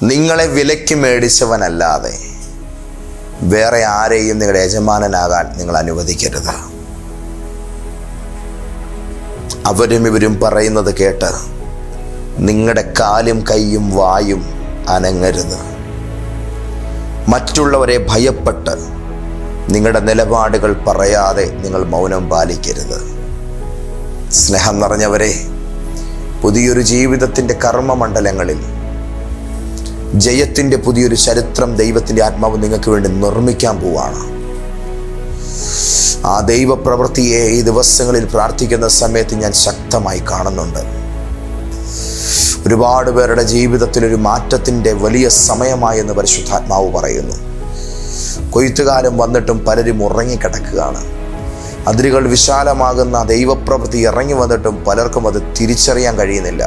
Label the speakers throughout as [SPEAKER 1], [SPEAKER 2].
[SPEAKER 1] നിങ്ങളെ വിലയ്ക്ക് മേടിച്ചവനല്ലാതെ വേറെ ആരെയും നിങ്ങളുടെ യജമാനനാകാൻ നിങ്ങൾ അനുവദിക്കരുത്. അവരും ഇവരും പറയുന്നത് കേട്ട് നിങ്ങളുടെ കാലും കൈയും വായും അനങ്ങരുത്. മറ്റുള്ളവരെ ഭയപ്പെട്ട് നിങ്ങളുടെ നിലപാടുകൾ പറയാതെ നിങ്ങൾ മൗനം പാലിക്കരുത്. സ്നേഹം നിറഞ്ഞവരെ, പുതിയൊരു ജീവിതത്തിൻ്റെ കർമ്മമണ്ഡലങ്ങളിൽ ജയത്തിൻ്റെ പുതിയൊരു ചരിത്രം ദൈവത്തിൻ്റെ ആത്മാവ് നിങ്ങൾക്ക് വേണ്ടി നിർമ്മിക്കാൻ പോവാണ്. ആ ദൈവപ്രവൃത്തിയെ ഈ ദിവസങ്ങളിൽ പ്രാർത്ഥിക്കുന്ന സമയത്ത് ഞാൻ ശക്തമായി കാണുന്നുണ്ട്. ഒരുപാട് പേരുടെ ജീവിതത്തിലൊരു മാറ്റത്തിൻ്റെ വലിയ സമയമായെന്ന് പരിശുദ്ധാത്മാവ് പറയുന്നു. കൊയ്ത്തുകാലം വന്നിട്ടും പലരും ഉറങ്ങിക്കിടക്കുകയാണ്. അതിരുകൾ വിശാലമാകുന്ന ദൈവപ്രവൃത്തി ഇറങ്ങി വന്നിട്ടും പലർക്കും അത് തിരിച്ചറിയാൻ കഴിയുന്നില്ല.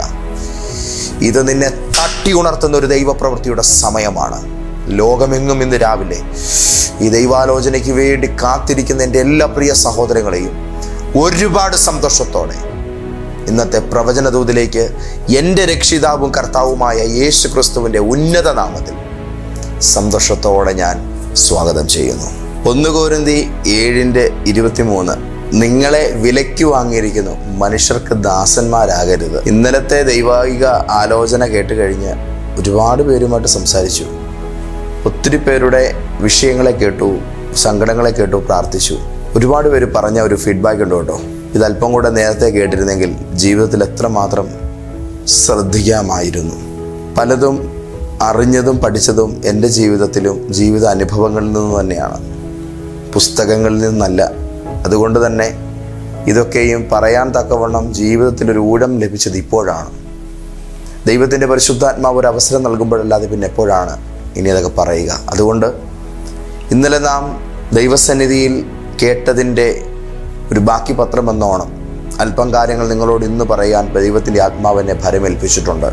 [SPEAKER 1] ഇത് നിന്നെ തട്ടി ഉണർത്തുന്ന ഒരു ദൈവപ്രവൃത്തിയുടെ സമയമാണ്. ലോകമെങ്ങും ഇന്ന് രാവിലെ ഈ ദൈവാലോചനയ്ക്ക് വേണ്ടി കാത്തിരിക്കുന്ന എൻ്റെ എല്ലാ പ്രിയ സഹോദരങ്ങളെയും ഒരുപാട് സന്തോഷത്തോടെ ഇന്നത്തെ പ്രവചനദൂതിലേക്ക് എൻ്റെ രക്ഷിതാവും കർത്താവുമായ യേശു ക്രിസ്തുവിൻ്റെ ഉന്നത നാമത്തിൽ സന്തോഷത്തോടെ ഞാൻ സ്വാഗതം ചെയ്യുന്നു. 1 കൊരിന്ത്യർ 7:23 നിങ്ങളെ വിലയ്ക്ക് വാങ്ങിയിരിക്കുന്നു, മനുഷ്യർക്ക് ദാസന്മാരാകരുത്. ഇന്നലത്തെ ദൈവാഹിക ആലോചന കേട്ട് കഴിഞ്ഞ് ഒരുപാട് പേരുമായിട്ട് സംസാരിച്ചു. ഒത്തിരി പേരുടെ വിഷയങ്ങളെ കേട്ടു, സങ്കടങ്ങളെ കേട്ടു, പ്രാർത്ഥിച്ചു. ഒരുപാട് പേര് പറഞ്ഞ ഒരു ഫീഡ്ബാക്ക് ഉണ്ട് കേട്ടോ. ഇതല്പം കൂടെ നേരത്തെ കേട്ടിരുന്നെങ്കിൽ ജീവിതത്തിൽ എത്രമാത്രം ശ്രദ്ധിക്കാമായിരുന്നു. പലതും അറിഞ്ഞതും പഠിച്ചതും എൻ്റെ ജീവിതത്തിലും ജീവിത അനുഭവങ്ങളിൽ നിന്ന് തന്നെയാണ്, പുസ്തകങ്ങളിൽ നിന്നല്ല. അതുകൊണ്ട് തന്നെ ഇതൊക്കെയും പറയാൻ തക്കവണ്ണം ജീവിതത്തിലൊരു ഊഴം ലഭിച്ചത് ഇപ്പോഴാണ്. ദൈവത്തിൻ്റെ പരിശുദ്ധാത്മാവ് ഒരു അവസരം നൽകുമ്പോഴല്ലാതെ പിന്നെ എപ്പോഴാണ് ഇനി അതൊക്കെ പറയുക? അതുകൊണ്ട് ഇന്നലെ നാം ദൈവസന്നിധിയിൽ കേട്ടതിൻ്റെ ഒരു ബാക്കി പത്രം എന്നോണം അല്പം കാര്യങ്ങൾ നിങ്ങളോട് ഇന്ന് പറയാൻ ദൈവത്തിൻ്റെ ആത്മാവിനെ ഭരമേൽപ്പിച്ചിട്ടുണ്ട്.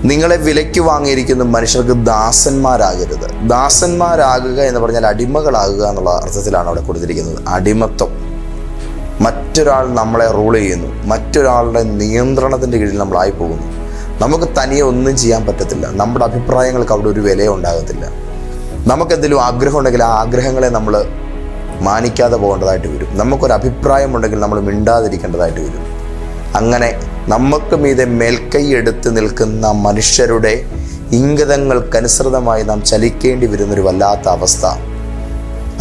[SPEAKER 1] നിങ്ങളെ വിലയ്ക്ക് വാങ്ങിയിരിക്കുന്ന മനുഷ്യർക്ക് ദാസന്മാരാകരുത്. ദാസന്മാരാകുക എന്ന് പറഞ്ഞാൽ അടിമകളാകുക എന്നുള്ള അർത്ഥത്തിലാണ് അവിടെ കൊടുത്തിരിക്കുന്നത്. അടിമത്വം. മറ്റൊരാൾ നമ്മളെ റൂൾ ചെയ്യുന്നു, മറ്റൊരാളുടെ നിയന്ത്രണത്തിൻ്റെ കീഴിൽ നമ്മളായി പോകുന്നു. നമുക്ക് തനിയെ ഒന്നും ചെയ്യാൻ പറ്റത്തില്ല. നമ്മുടെ അഭിപ്രായങ്ങൾക്ക് അവിടെ ഒരു വില ഉണ്ടാകത്തില്ല. നമുക്കെന്തെങ്കിലും ആഗ്രഹം ഉണ്ടെങ്കിൽ ആ ആഗ്രഹങ്ങളെ നമ്മൾ മാനിക്കാതെ പോകേണ്ടതായിട്ട് വരും. നമുക്കൊരു അഭിപ്രായം ഉണ്ടെങ്കിൽ നമ്മൾ മിണ്ടാതിരിക്കേണ്ടതായിട്ട് വരും. അങ്ങനെ നമുക്ക് മീതെ മേൽക്കൈ എടുത്ത് നിൽക്കുന്ന മനുഷ്യരുടെ ഇംഗിതങ്ങൾക്കനുസൃതമായി നാം ചലിക്കേണ്ടി വരുന്നൊരു വല്ലാത്ത അവസ്ഥ.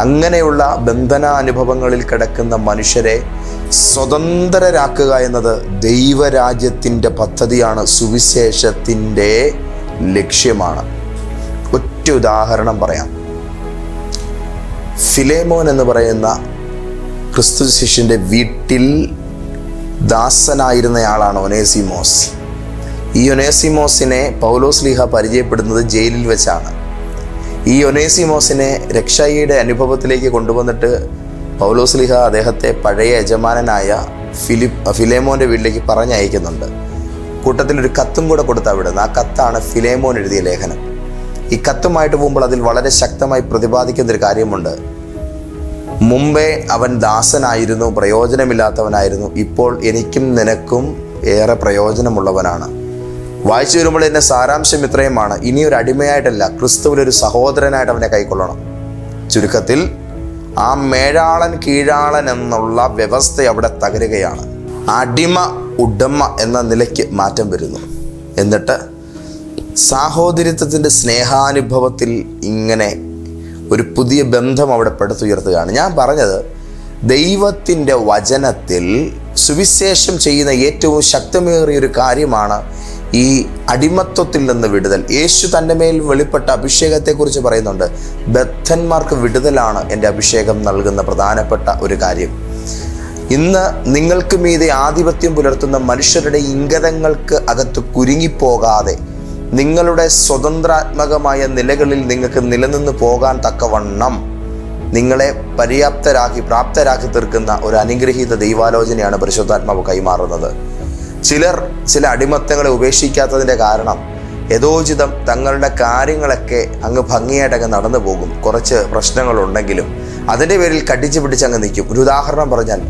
[SPEAKER 1] അങ്ങനെയുള്ള ബന്ധനാനുഭവങ്ങളിൽ കിടക്കുന്ന മനുഷ്യരെ സ്വതന്ത്രരാക്കുക എന്നത് ദൈവരാജ്യത്തിൻ്റെ പദ്ധതിയാണ്, സുവിശേഷത്തിൻ്റെ ലക്ഷ്യമാണ്. ഒറ്റ ഉദാഹരണം പറയാം. ഫിലേമോൻ എന്ന് പറയുന്ന ക്രിസ്തു ശിഷ്യൻ്റെ വീട്ടിൽ ദാസനായിരുന്നയാളാണ് ഒനേസിമോസ്. ഈ ഒനേസിമോസിനെ പൗലോസ്ലീഹ പരിചയപ്പെടുന്നത് ജയിലിൽ വെച്ചാണ്. ഈ ഒനേസിമോസിനെ രക്ഷയുടെ അനുഭവത്തിലേക്ക് കൊണ്ടുവന്നിട്ട് പൗലോസ്ലീഹ അദ്ദേഹത്തെ പഴയ യജമാനനായ ഫിലേമോൻ്റെ വീട്ടിലേക്ക് പറഞ്ഞയക്കുന്നുണ്ട്. കൂട്ടത്തിലൊരു കത്തും കൂടെ കൊടുത്ത് വിടുന്നത്. ആ കത്താണ് ഫിലേമോൻ എഴുതിയ ലേഖനം. ഈ കത്തുമായിട്ട് പോകുമ്പോൾ അതിൽ വളരെ ശക്തമായി പ്രതിപാദിക്കുന്നൊരു കാര്യമുണ്ട്. മുമ്പേ അവൻ ദാസനായിരുന്നു, പ്രയോജനമില്ലാത്തവനായിരുന്നു. ഇപ്പോൾ എനിക്കും നിനക്കും ഏറെ പ്രയോജനമുള്ളവനാണ്. വായിച്ചു വരുമ്പോൾ എൻ്റെ സാരാംശം ഇത്രയുമാണ്: ഇനിയൊരു അടിമയായിട്ടല്ല, ക്രിസ്തുവിലൊരു സഹോദരനായിട്ട് അവനെ കൈക്കൊള്ളണം. ചുരുക്കത്തിൽ ആ മേഴാളൻ കീഴാളൻ എന്നുള്ള വ്യവസ്ഥ അവിടെ തകരുകയാണ്. അടിമ ഉടമ എന്ന നിലയ്ക്ക് മാറ്റം വരുന്നു. എന്നിട്ട് സാഹോദര്യത്തിൻ്റെ സ്നേഹാനുഭവത്തിൽ ഇങ്ങനെ ഒരു പുതിയ ബന്ധം അവിടെ പടുത്തുയർത്തുകയാണ്. ഞാൻ പറഞ്ഞത്, ദൈവത്തിൻ്റെ വചനത്തിൽ സുവിശേഷം ചെയ്യുന്ന ഏറ്റവും ശക്തമേറിയൊരു കാര്യമാണ് ഈ അടിമത്വത്തിൽ നിന്ന് വിടുതൽ. യേശു തൻ്റെ മേൽ വെളിപ്പെട്ട അഭിഷേകത്തെക്കുറിച്ച് പറയുന്നുണ്ട്. ബദ്ധന്മാർക്ക് വിടുതലാണ് എൻ്റെ അഭിഷേകം നൽകുന്ന പ്രധാനപ്പെട്ട ഒരു കാര്യം. ഇന്ന് നിങ്ങൾക്ക് മീതെ ആധിപത്യം പുലർത്തുന്ന മനുഷ്യരുടെ ഇംഗിതങ്ങൾക്ക് അകത്ത് കുരുങ്ങിപ്പോകാതെ നിങ്ങളുടെ സ്വതന്ത്രാത്മകമായ നിലകളിൽ നിങ്ങൾക്ക് നിലനിന്ന് പോകാൻ തക്കവണ്ണം നിങ്ങളെ പ്രാപ്തരാക്കി തീർക്കുന്ന ഒരു അനുഗ്രഹീത ദൈവാലോചനയാണ് പരിശുദ്ധാത്മാവ് കൈമാറുന്നത്. ചിലർ ചില അടിമത്തങ്ങളെ ഉപേക്ഷിക്കാത്തതിൻ്റെ കാരണം യഥോചിതം തങ്ങളുടെ കാര്യങ്ങളൊക്കെ അങ്ങ് ഭംഗിയായിട്ടങ്ങ് നടന്നു പോകും. കുറച്ച് പ്രശ്നങ്ങളുണ്ടെങ്കിലും അതിൻ്റെ പേരിൽ കടിച്ചു പിടിച്ചങ്ങ് നിൽക്കും. ഒരു ഉദാഹരണം പറഞ്ഞാൽ,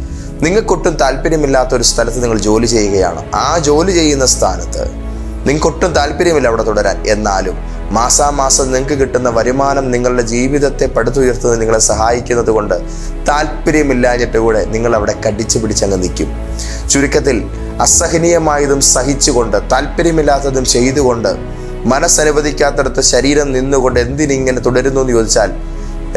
[SPEAKER 1] നിങ്ങൾക്കൊട്ടും താല്പര്യമില്ലാത്ത ഒരു സ്ഥലത്ത് നിങ്ങൾ ജോലി ചെയ്യുകയാണ്. ആ ജോലി ചെയ്യുന്ന സ്ഥാനത്ത് നിങ്ങൾക്കൊട്ടും താല്പര്യമില്ല അവിടെ തുടരാൻ. എന്നാലും മാസാമാസം നിങ്ങൾക്ക് കിട്ടുന്ന വരുമാനം നിങ്ങളുടെ ജീവിതത്തെ പടുത്തുയർത്തുന്നത് നിങ്ങളെ സഹായിക്കുന്നത് കൊണ്ട് താല്പര്യമില്ലാഞ്ഞിട്ട് കൂടെ നിങ്ങൾ അവിടെ കടിച്ചു പിടിച്ചങ്ങ് നിൽക്കും. ചുരുക്കത്തിൽ അസഹനീയമായതും സഹിച്ചുകൊണ്ട് താല്പര്യമില്ലാത്തതും ചെയ്തുകൊണ്ട് മനസ്സനുവദിക്കാത്തടത്ത് ശരീരം നിന്നുകൊണ്ട് എന്തിനിങ്ങനെ തുടരുന്നു എന്ന് ചോദിച്ചാൽ,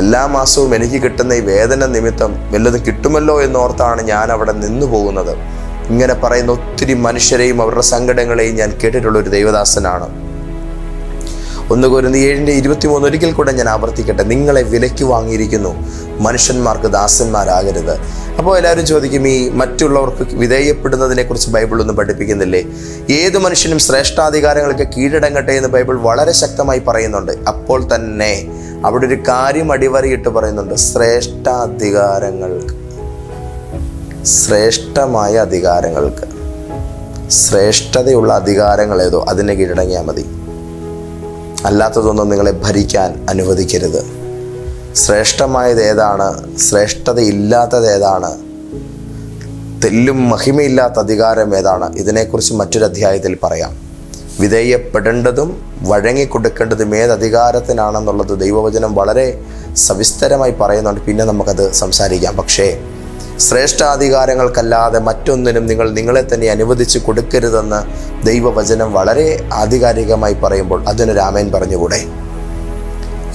[SPEAKER 1] എല്ലാ മാസവും എനിക്ക് കിട്ടുന്ന ഈ വേദന നിമിത്തം വല്ലതും കിട്ടുമല്ലോ എന്നോർത്താണ് ഞാൻ അവിടെ നിന്നു പോകുന്നത്. ഇങ്ങനെ പറയുന്ന ഒത്തിരി മനുഷ്യരെയും അവരുടെ സങ്കടങ്ങളെയും ഞാൻ കേട്ടിട്ടുള്ള ഒരു ദൈവദാസനാണ്. 1 Corinthians 7:23 ഒരിക്കൽ കൂടെ ഞാൻ ആവർത്തിക്കട്ടെ, നിങ്ങളെ വിലയ്ക്ക് വാങ്ങിയിരിക്കുന്നു, മനുഷ്യന്മാർക്ക് ദാസന്മാരാകരുത്. അപ്പോൾ എല്ലാവരും ചോദിക്കും, ഈ മറ്റുള്ളവർക്ക് വിധേയപ്പെടുന്നതിനെ കുറിച്ച് ബൈബിളൊന്നും പഠിപ്പിക്കുന്നില്ലേ? ഏത് മനുഷ്യനും ശ്രേഷ്ഠാധികാരങ്ങൾക്ക് കീഴടങ്ങട്ടെ എന്ന് ബൈബിൾ വളരെ ശക്തമായി പറയുന്നുണ്ട്. അപ്പോൾ തന്നെ അവിടെ ഒരു കാര്യം അടിവരയിട്ട് പറയുന്നുണ്ട്, ശ്രേഷ്ഠാധികാരങ്ങൾക്ക്, ശ്രേഷ്ഠമായ അധികാരങ്ങൾക്ക്, ശ്രേഷ്ഠതയുള്ള അധികാരങ്ങൾ ഏതോ അതിനെ കീഴടങ്ങിയാൽ മതി. അല്ലാത്തതൊന്നും നിങ്ങളെ ഭരിക്കാൻ അനുവദിക്കരുത്. ശ്രേഷ്ഠമായത് ഏതാണ്, ശ്രേഷ്ഠതയില്ലാത്തത് ഏതാണ്, തെല്ലും മഹിമയില്ലാത്ത അധികാരം ഏതാണ്, ഇതിനെക്കുറിച്ച് മറ്റൊരു അധ്യായത്തിൽ പറയാം. വിധേയപ്പെടേണ്ടതും വഴങ്ങിക്കൊടുക്കേണ്ടതും ഏത് അധികാരത്തിനാണെന്നുള്ളത് ദൈവവചനം വളരെ സവിസ്തരമായി പറയുന്നുണ്ട്. പിന്നെ നമുക്കത് സംസാരിക്കാം. പക്ഷേ ശ്രേഷ്ഠാധികാരങ്ങൾക്കല്ലാതെ മറ്റൊന്നിനും നിങ്ങൾ നിങ്ങളെ തന്നെ അനുവദിച്ച് കൊടുക്കരുതെന്ന് ദൈവവചനം വളരെ ആധികാരികമായി പറയുമ്പോൾ അതിനൊരു ആമേൻ പറഞ്ഞുകൂടെ?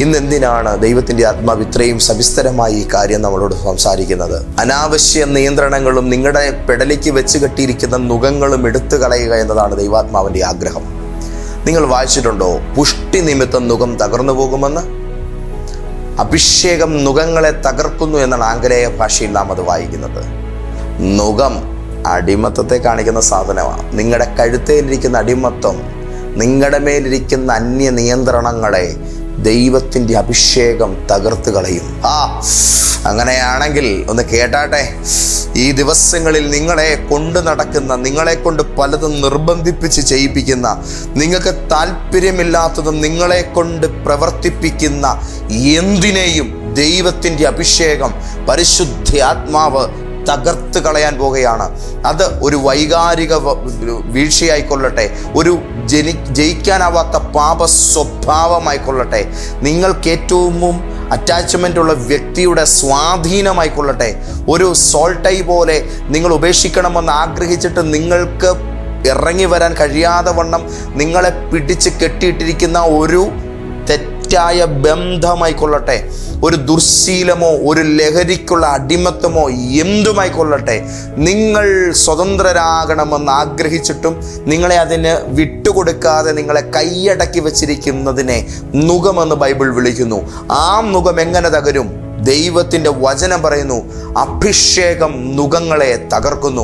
[SPEAKER 1] ഇന്നെന്തിനാണ് ദൈവത്തിൻ്റെ ആത്മാവ് ഇത്രയും സവിസ്തരമായി ഈ കാര്യം നമ്മളോട് സംസാരിക്കുന്നത്? അനാവശ്യ നിയന്ത്രണങ്ങളും നിങ്ങളുടെ പെടലിക്ക് വെച്ച് കെട്ടിയിരിക്കുന്ന നുകങ്ങളും എടുത്തു കളയുക എന്നതാണ് ദൈവാത്മാവിൻ്റെ ആഗ്രഹം. നിങ്ങൾ വായിച്ചിട്ടുണ്ടോ, പുഷ്ടി നിമിത്തം നുകം തകർന്നു പോകുമെന്ന്? അഭിഷേകം നുകങ്ങളെ തകർക്കുന്നു എന്നാണ് ആംഗലേയ ഭാഷയിൽ നാം അത് വായിക്കുന്നത്. നുകം അടിമത്തത്തെ കാണിക്കുന്ന സാധനമാണ്. നിങ്ങളുടെ കഴുത്തേലിരിക്കുന്ന അടിമത്തം, നിങ്ങളുടെ മേലിരിക്കുന്ന അന്യ നിയന്ത്രണങ്ങളെ ദൈവത്തിൻ്റെ അഭിഷേകം തകർത്ത് കളയും. അങ്ങനെയാണെങ്കിൽ ഒന്ന് കേട്ടാട്ടെ, ഈ ദിവസങ്ങളിൽ നിങ്ങളെ കൊണ്ട് നടക്കുന്ന, നിങ്ങളെ കൊണ്ട് പലതും നിർബന്ധിപ്പിച്ച് ചെയ്യിപ്പിക്കുന്ന, നിങ്ങൾക്ക് താല്പര്യമില്ലാത്തതും നിങ്ങളെ കൊണ്ട് പ്രവർത്തിപ്പിക്കുന്ന എന്തിനേയും ദൈവത്തിൻ്റെ അഭിഷേകം, പരിശുദ്ധ ആത്മാവ് തകർത്ത് കളയാൻ പോകുകയാണ്. അത് ഒരു വൈകാരിക വീഴ്ചയായിക്കൊള്ളട്ടെ, ഒരു ജയിക്കാനാവാത്ത പാപ സ്വഭാവമായിക്കൊള്ളട്ടെ, നിങ്ങൾക്ക് ഏറ്റവും അറ്റാച്ച്മെൻ്റ് ഉള്ള വ്യക്തിയുടെ സ്വാധീനമായിക്കൊള്ളട്ടെ, ഒരു സോൾട്ടൈ പോലെ നിങ്ങൾ ഉപേക്ഷിക്കണമെന്ന് ആഗ്രഹിച്ചിട്ട് നിങ്ങൾക്ക് ഇറങ്ങി വരാൻ കഴിയാതെ വണ്ണം നിങ്ങളെ പിടിച്ച് കെട്ടിയിട്ടിരിക്കുന്ന ഒരു തെറ്റായ ബന്ധമായിക്കൊള്ളട്ടെ, ഒരു ദുർശീലമോ ഒരു ലഹരിക്കുള്ള അടിമത്തമോ എന്തുമായിക്കൊള്ളട്ടെ, നിങ്ങൾ സ്വതന്ത്രരാകണമെന്ന് ആഗ്രഹിച്ചിട്ടും നിങ്ങളെ അതിന് വിട്ടുകൊടുക്കാതെ നിങ്ങളെ കൈയടക്കി വച്ചിരിക്കുന്നതിനെ നുകമെന്ന് ബൈബിൾ വിളിക്കുന്നു. ആ നുകം എങ്ങനെ തകരും? ദൈവത്തിൻ്റെ വചനം പറയുന്നു, അഭിഷേകം നുകങ്ങളെ തകർക്കുന്നു.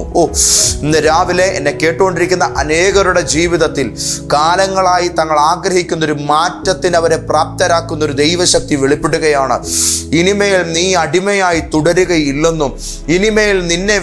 [SPEAKER 1] ഇന്ന് രാവിലെ എന്നെ കേട്ടുകൊണ്ടിരിക്കുന്ന അനേകരുടെ ജീവിതത്തിൽ കാലങ്ങളായി തങ്ങൾ ആഗ്രഹിക്കുന്ന ഒരു മാറ്റത്തിന് അവരെ പ്രാപ്തരാക്കുന്ന ഒരു ദൈവശക്തി വെളിപ്പെടുകയാണ്. ഇനിമേൽ നീ അടിമയായി തുടരുകയില്ലെന്നും, ഇനിമേൽ നിന്നെ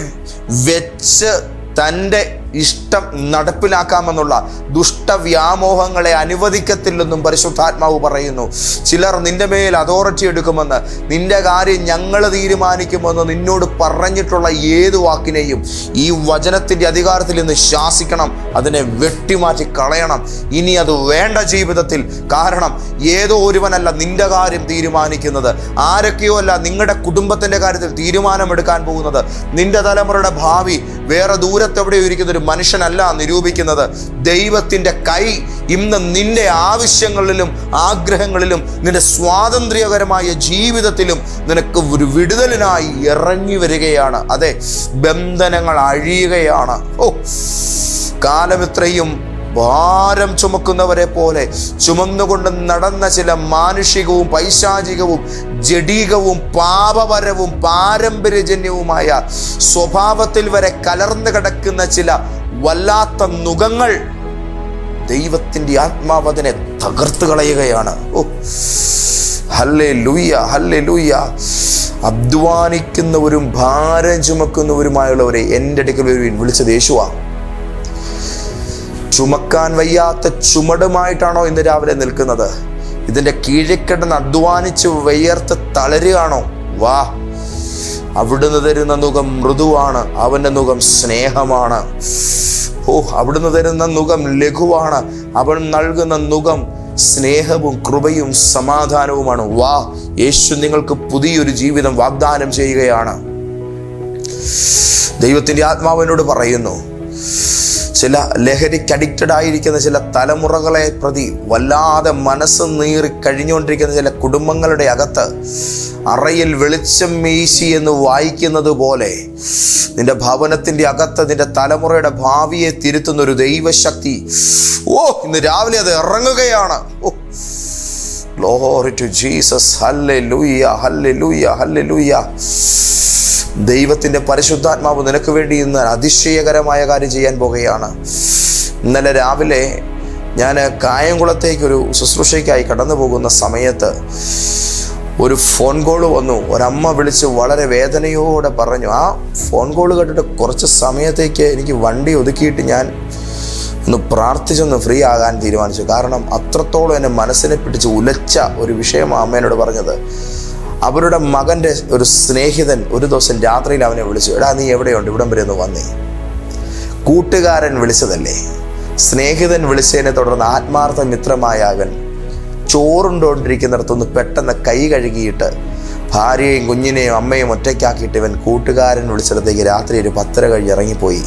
[SPEAKER 1] വെച്ച് തൻ്റെ ഇഷ്ടം നടപ്പിലാക്കാമെന്നുള്ള ദുഷ്ടവ്യാമോഹങ്ങളെ അനുവദിക്കത്തില്ലെന്നും പരിശുദ്ധാത്മാവ് പറയുന്നു. ചിലർ നിന്റെ മേൽ അതോറിറ്റി എടുക്കുമെന്ന്, നിന്റെ കാര്യം ഞങ്ങൾ തീരുമാനിക്കുമെന്ന് നിന്നോട് പറഞ്ഞിട്ടുള്ള ഏത് വാക്കിനെയും ഈ വചനത്തിൻ്റെ അധികാരത്തിൽ നിന്ന് ശാസിക്കണം, അതിനെ വെട്ടിമാറ്റി കളയണം. ഇനി അത് വേണ്ട ജീവിതത്തിൽ. കാരണം ഏതോ ഒരുവനല്ല നിന്റെ കാര്യം തീരുമാനിക്കുന്നത്, ആരൊക്കെയോ അല്ല നിങ്ങളുടെ കുടുംബത്തിൻ്റെ കാര്യത്തിൽ തീരുമാനമെടുക്കാൻ പോകുന്നത്. നിന്റെ തലമുറയുടെ ഭാവി വേറെ ദൂരത്തെവിടെയോ ഇരിക്കുന്ന മനുഷ്യനല്ല നിരൂപിക്കുന്നത്. ദൈവത്തിൻ്റെ കൈ ഇന്ന് നിന്റെ ആവശ്യങ്ങളിലും ആഗ്രഹങ്ങളിലും നിന്റെ സ്വാതന്ത്ര്യകരമായ ജീവിതത്തിലും നിനക്ക് ഒരു വിടുതലിനായി ഇറങ്ങി വരികയാണ്. അതെ, ബന്ധനങ്ങൾ അഴിയുകയാണ്. കാലം ഇത്രയും ഭാരം ചുമക്കുന്നവരെ പോലെ ചുമന്നുകൊണ്ട് നടന്ന ചില മാനുഷികവും പൈശാചികവും ജഡീകവും പാപപരവും പാരമ്പര്യജന്യവുമായ സ്വഭാവത്തിൽ വരെ കലർന്നു കിടക്കുന്ന ചില വല്ലാത്ത നുകങ്ങൾ ദൈവത്തിൻ്റെ ആത്മാവ് അതിനെ തകർത്ത് കളയുകയാണ്. Hallelujah, hallelujah. അധ്വാനിക്കുന്നവരും ഭാരം ചുമക്കുന്നവരുമായുള്ളവരെ എൻ്റെ അടുക്കൽ വരുവിൻ, വിളിച്ചത് യേശുവാ. ചുമക്കാൻ വയ്യാത്ത ചുമടുമായിട്ടാണോ ഇന്ന് രാവിലെ നിൽക്കുന്നത്? ഇതിൻ്റെ കീഴിക്കിടന്ന് അധ്വാനിച്ച് വിയർത്ത് തളരുകയാണോ? വാ, അവിടുന്ന് തരുന്ന നുകം മൃദുവാണ്, അവൻ്റെ നുകം സ്നേഹമാണ്. അവിടുന്ന് തരുന്ന നുകം ലഘുവാണ്, അവൻ നൽകുന്ന നുകം സ്നേഹവും കൃപയും സമാധാനവുമാണ്. വാ, യേശു നിങ്ങൾക്ക് പുതിയൊരു ജീവിതം വാഗ്ദാനം ചെയ്യുകയാണ്. ദൈവത്തിൻ്റെ ആത്മാവിനോട് പറയുന്നു, ചില ലഹരിക്ക് അഡിക്റ്റഡ് ആയിരിക്കുന്ന ചില തലമുറകളെ പ്രതി വല്ലാതെ മനസ്സ് നീറി കഴിഞ്ഞുകൊണ്ടിരിക്കുന്ന ചില കുടുംബങ്ങളുടെ അകത്ത് അറയിൽ വെളിച്ചം വീശി എന്ന് വായിക്കുന്നത് പോലെ നിന്റെ ഭവനത്തിൻ്റെ അകത്ത് നിന്റെ തലമുറയുടെ ഭാവിയെ തിരുത്തുന്ന ഒരു ദൈവശക്തി ഇന്ന് രാവിലെ അത് ഇറങ്ങുകയാണ്. Glory to Jesus. Hallelujah, hallelujah, hallelujah. ദൈവത്തിൻ്റെ പരിശുദ്ധാത്മാവ് നിനക്ക് വേണ്ടി ഇന്ന് അതിശയകരമായ കാര്യം ചെയ്യാൻ പോകുകയാണ്. ഇന്നലെ രാവിലെ ഞാൻ കായംകുളത്തേക്കൊരു ശുശ്രൂഷയ്ക്കായി കടന്നു പോകുന്ന സമയത്ത് ഒരു ഫോൺ കോൾ വന്നു. ഒരമ്മ വിളിച്ച് വളരെ വേദനയോടെ പറഞ്ഞു. ആ ഫോൺ കോൾ കേട്ടിട്ട് കുറച്ച് സമയത്തേക്ക് എനിക്ക് വണ്ടി ഒതുക്കിയിട്ട് ഞാൻ ഒന്ന് പ്രാർത്ഥിച്ചൊന്ന് ഫ്രീ ആകാൻ തീരുമാനിച്ചു. കാരണം അത്രത്തോളം എന്നെ മനസ്സിനെ പിടിച്ച് ഉലച്ച ഒരു വിഷയമാണ് അമ്മേനോട് പറഞ്ഞത്. അവരുടെ മകൻ്റെ ഒരു സ്നേഹിതൻ ഒരു ദിവസം രാത്രിയിൽ അവനെ വിളിച്ചു. എടാ, നീ എവിടെയുണ്ട്? ഇവിടം വരെ ഒന്ന് വന്നേ. കൂട്ടുകാരൻ വിളിച്ചതല്ലേ. സ്നേഹിതൻ വിളിച്ചതിനെ തുടർന്ന് ആത്മാർത്ഥ മിത്രമായ അവൻ ചോറുണ്ടോണ്ടിരിക്കുന്നിടത്തൊന്ന് പെട്ടെന്ന് കൈ കഴുകിയിട്ട് ഭാര്യയും കുഞ്ഞിനെയും അമ്മയും ഒറ്റയ്ക്കാക്കിയിട്ട് ഇവൻ കൂട്ടുകാരൻ വിളിച്ചിടത്തേക്ക് രാത്രി ഒരു 10:30 കഴിഞ്ഞ് ഇറങ്ങിപ്പോയി.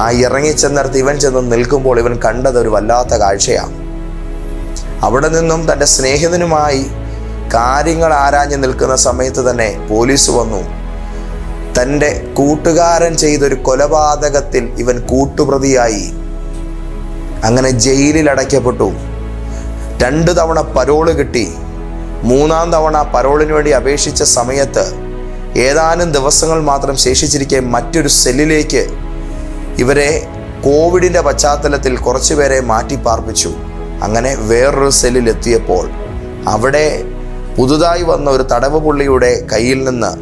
[SPEAKER 1] ആ ഇറങ്ങിച്ചെന്നിടത്ത് ഇവൻ ചെന്ന് നിൽക്കുമ്പോൾ ഇവൻ കണ്ടത് ഒരു വല്ലാത്ത കാഴ്ചയാണ്. അവിടെ നിന്നും തൻ്റെ സ്നേഹിതനുമായി കാര്യങ്ങൾ ആരാഞ്ഞു നിൽക്കുന്ന സമയത്ത് തന്നെ പോലീസ് വന്നു. തൻ്റെ കൂട്ടുകാരൻ ചെയ്തൊരു കൊലപാതകത്തിൽ ഇവൻ കൂട്ടുപ്രതിയായി. അങ്ങനെ ജയിലിൽ അടയ്ക്കപ്പെട്ടു. 2 തവണ പരോള് കിട്ടി. 3-ാം തവണ പരോളിന് വേണ്ടി അപേക്ഷിച്ച സമയത്ത് ഏതാനും ദിവസങ്ങൾ മാത്രം ശേഷിച്ചിരിക്കെ മറ്റൊരു സെല്ലിലേക്ക് ഇവരെ കോവിഡിൻ്റെ പശ്ചാത്തലത്തിൽ കുറച്ചുപേരെ മാറ്റി പാർപ്പിച്ചു. അങ്ങനെ വേറൊരു സെല്ലിൽ എത്തിയപ്പോൾ അവിടെ പുതുതായി വന്ന ഒരു തടവ് പുള്ളിയുടെ കയ്യിൽ നിന്ന്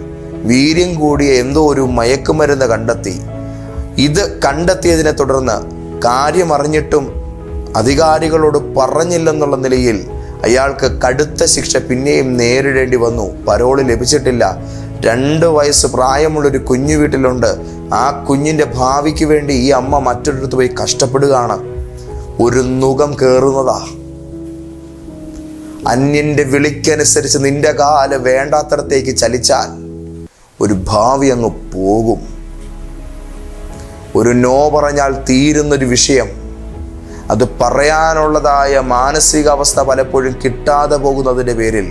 [SPEAKER 1] വീര്യം കൂടിയ എന്തോ ഒരു മയക്കുമരുന്ന് കണ്ടെത്തി. ഇത് കണ്ടെത്തിയതിനെ തുടർന്ന് കാര്യമറിഞ്ഞിട്ടും അധികാരികളോട് പറഞ്ഞില്ലെന്നുള്ള നിലയിൽ അയാൾക്ക് കടുത്ത ശിക്ഷ പിന്നെയും നേരിടേണ്ടി വന്നു. പരോള് ലഭിച്ചിട്ടില്ല. 2 വയസ്സ് പ്രായമുള്ളൊരു കുഞ്ഞു വീട്ടിലുണ്ട്. ആ കുഞ്ഞിൻ്റെ ഭാവിക്ക് വേണ്ടി ഈ അമ്മ മറ്റൊരിടത്ത് പോയി കഷ്ടപ്പെടുകയാണ്. ഒരു നുകം കയറുന്നതാ. അന്യൻ്റെ വിളിക്കനുസരിച്ച് നിന്റെ കാല് വേണ്ടാത്തടത്തേക്ക് ചലിച്ചാൽ ഒരു ഭാവി അങ്ങ് പോകും. ഒരു നോ പറഞ്ഞാൽ തീരുന്നൊരു വിഷയം, അത് പറയാനുള്ളതായ മാനസികാവസ്ഥ പലപ്പോഴും കിട്ടാതെ പോകുന്നതിൻ്റെ പേരിൽ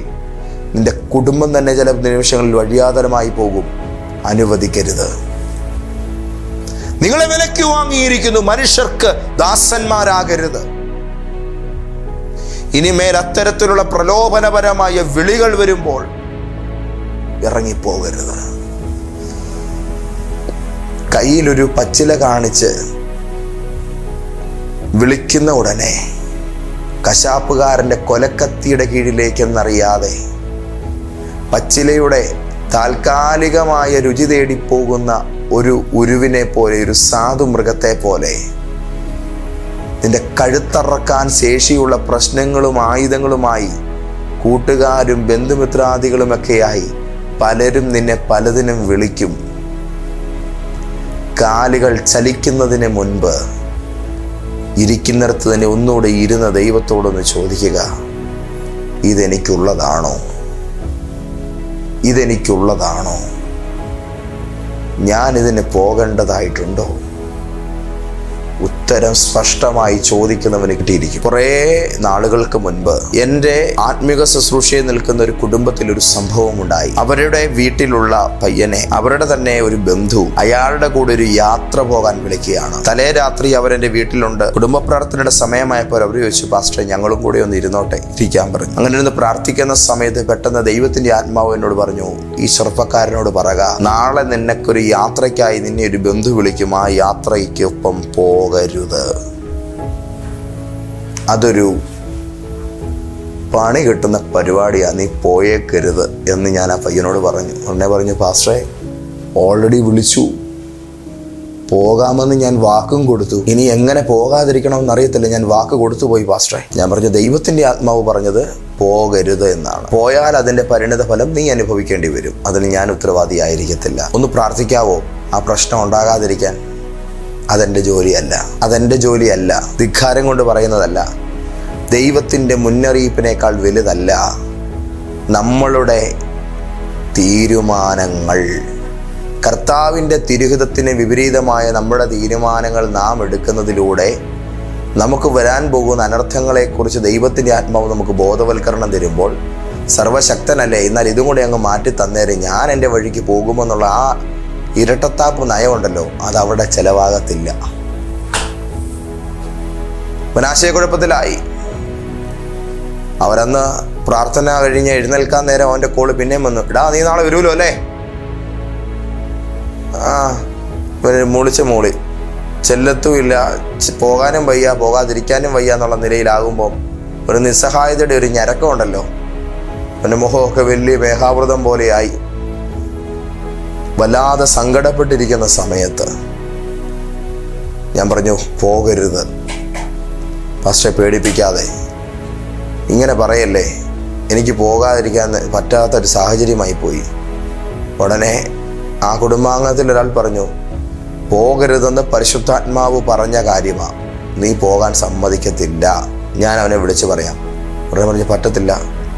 [SPEAKER 1] നിന്റെ കുടുംബം തന്നെ ചില നിമിഷങ്ങളിൽ വഴിയാതരമായി പോകും. അനുവദിക്കരുത്. നിങ്ങളെ വിലയ്ക്ക് വാങ്ങിയിരിക്കുന്നു. മനുഷ്യർക്ക് ദാസന്മാരാകരുത്. ഇനിമേൽ അത്തരത്തിലുള്ള പ്രലോഭനപരമായ വിളികൾ വരുമ്പോൾ ഇറങ്ങിപ്പോകരുത്. കയ്യിലൊരു പച്ചില കാണിച്ച് വിളിക്കുന്ന ഉടനെ കശാപ്പുകാരൻ്റെ കൊലക്കത്തിയുടെ കീഴിലേക്കെന്നറിയാതെ പച്ചിലയുടെ താൽക്കാലികമായ രുചി തേടിപ്പോകുന്ന ഒരു ഉരുവിനെ പോലെ, ഒരു സാധു മൃഗത്തെ പോലെ നിന്റെ കഴുത്തറക്കാൻ ശേഷിയുള്ള പ്രശ്നങ്ങളും ആയുധങ്ങളുമായി കൂട്ടുകാരും ബന്ധുമിത്രാദികളുമൊക്കെയായി പലരും നിന്നെ പലതിനും വിളിക്കും. കാലുകൾ ചലിക്കുന്നതിന് മുൻപ് ഇരിക്കുന്നിടത്ത് തന്നെ ഒന്നുകൂടെ ഇരുന്ന് ദൈവത്തോടൊന്ന് ചോദിക്കുക, ഇതെനിക്കുള്ളതാണോ? ഇതെനിക്കുള്ളതാണോ? ഞാനിതിന് പോകേണ്ടതായിട്ടുണ്ടോ? ഉത്തരം സ്പഷ്ടമായി ചോദിക്കുന്നവന് കിട്ടിയിരിക്കും. കുറേ നാളുകൾക്ക് മുൻപ് എൻ്റെ ആത്മീക ശുശ്രൂഷയിൽ നിൽക്കുന്ന ഒരു കുടുംബത്തിൽ ഒരു സംഭവം ഉണ്ടായി. അവരുടെ വീട്ടിലുള്ള പയ്യനെ അവരുടെ തന്നെ ഒരു ബന്ധു അയാളുടെ കൂടെ ഒരു യാത്ര പോകാൻ വിളിക്കുകയാണ്. തലേ രാത്രി അവരെൻ്റെ വീട്ടിലുണ്ട്. കുടുംബ പ്രാർത്ഥനയുടെ സമയമായപ്പോൾ അവർ ചോദിച്ചു, പാസ്റ്റർ ഞങ്ങളും കൂടെ ഒന്ന് ഇരുന്നോട്ടെ, ഇരിക്കാൻ പറഞ്ഞു. അങ്ങനെ ഇരുന്ന് പ്രാർത്ഥിക്കുന്ന സമയത്ത് പെട്ടെന്ന് ദൈവത്തിൻ്റെ ആത്മാവ് എന്നോട് പറഞ്ഞു, ഈ ചെറുപ്പക്കാരനോട് പറയുക, നാളെ നിനക്കൊരു യാത്രയ്ക്കായി നിന്നെ ഒരു ബന്ധു വിളിക്കും, ആ യാത്രയ്ക്കൊപ്പം പോകരുത്. അതൊരു പണി കിട്ടുന്ന പരിപാടിയാണ്, നീ പോയേക്കരുത് എന്ന് ഞാൻ ആ പയ്യനോട് പറഞ്ഞു. ഉടനെ പറഞ്ഞു, പാസ്റ്ററെ ഓൾറെഡി വിളിച്ചു, പോകാമെന്ന് ഞാൻ വാക്കും കൊടുത്തു, ഇനി എങ്ങനെ പോകാതിരിക്കണമെന്ന് അറിയത്തില്ല, ഞാൻ വാക്ക് കൊടുത്തു പോയി പാസ്റ്ററെ. ഞാൻ പറഞ്ഞു, ദൈവത്തിൻ്റെ ആത്മാവ് പറഞ്ഞത് പോകരുത് എന്നാണ്. പോയാൽ അതിൻ്റെ പരിണിത ഫലം നീ അനുഭവിക്കേണ്ടി വരും. അതിന് ഞാൻ ഉത്തരവാദിയായിരിക്കത്തില്ല. ഒന്ന് പ്രാർത്ഥിക്കാവോ ആ പ്രശ്നം ഉണ്ടാകാതിരിക്കാൻ? അതെൻ്റെ ജോലിയല്ല, അതെൻ്റെ ജോലിയല്ല. ധിക്കാരം കൊണ്ട് പറയുന്നതല്ല. ദൈവത്തിൻ്റെ മുന്നറിയിപ്പിനേക്കാൾ വലുതല്ല നമ്മളുടെ തീരുമാനങ്ങൾ. കർത്താവിൻ്റെ തിരുഹിതത്തിന് വിപരീതമായ നമ്മുടെ തീരുമാനങ്ങൾ നാം എടുക്കുന്നതിലൂടെ നമുക്ക് വരാൻ പോകുന്ന അനർത്ഥങ്ങളെക്കുറിച്ച് ദൈവത്തിൻ്റെ ആത്മാവ് നമുക്ക് ബോധവൽക്കരണം തരുമ്പോൾ, സർവശക്തനല്ലേ, എന്നാൽ ഇതും കൂടെ അങ്ങ് മാറ്റി തന്നേരെ ഞാൻ എൻ്റെ വഴിക്ക് പോകുമെന്നുള്ള ആ ഇരട്ടത്താപ്പ് നയമുണ്ടല്ലോ, അതവിടെ ചെലവാകത്തില്ല. ആശയക്കുഴപ്പത്തിലായി. അവരന്ന് പ്രാർത്ഥന കഴിഞ്ഞ് എഴുന്നേൽക്കാൻ നേരം അവൻ്റെ കോള് പിന്നെയും വന്നു. എടാ, നീ നാളെ വരുമല്ലോ അല്ലേ? മൂളിച്ച മൂളി ചെല്ലത്തുമില്ല, പോകാനും വയ്യ, പോകാതിരിക്കാനും വയ്യ എന്നുള്ള നിലയിലാകുമ്പോൾ ഒരു നിസ്സഹായതയുടെ ഒരു ഞരക്കമുണ്ടല്ലോ. അവൻ്റെ മുഖമൊക്കെ വലിയ മേഘാവൃതം പോലെയായി. വല്ലാതെ സങ്കടപ്പെട്ടിരിക്കുന്ന സമയത്ത് ഞാൻ പറഞ്ഞു, പോകരുത് പാസ്റ്ററെ, പേടിപ്പിക്കാതെ ഇങ്ങനെ പറയല്ലേ, എനിക്ക് പോകാതിരിക്കാൻ പറ്റാത്തൊരു സാഹചര്യമായി പോയി. ഉടനെ ആ കുടുംബാംഗത്തിൽ ഒരാൾ പറഞ്ഞു, പോകരുതെന്ന് പരിശുദ്ധാത്മാവ് പറഞ്ഞ കാര്യമാണ്, നീ പോകാൻ സമ്മതിക്കത്തില്ല, ഞാൻ അവനെ വിളിച്ച് പറയാം. ഉടനെ പറഞ്ഞു, പറ്റത്തില്ല,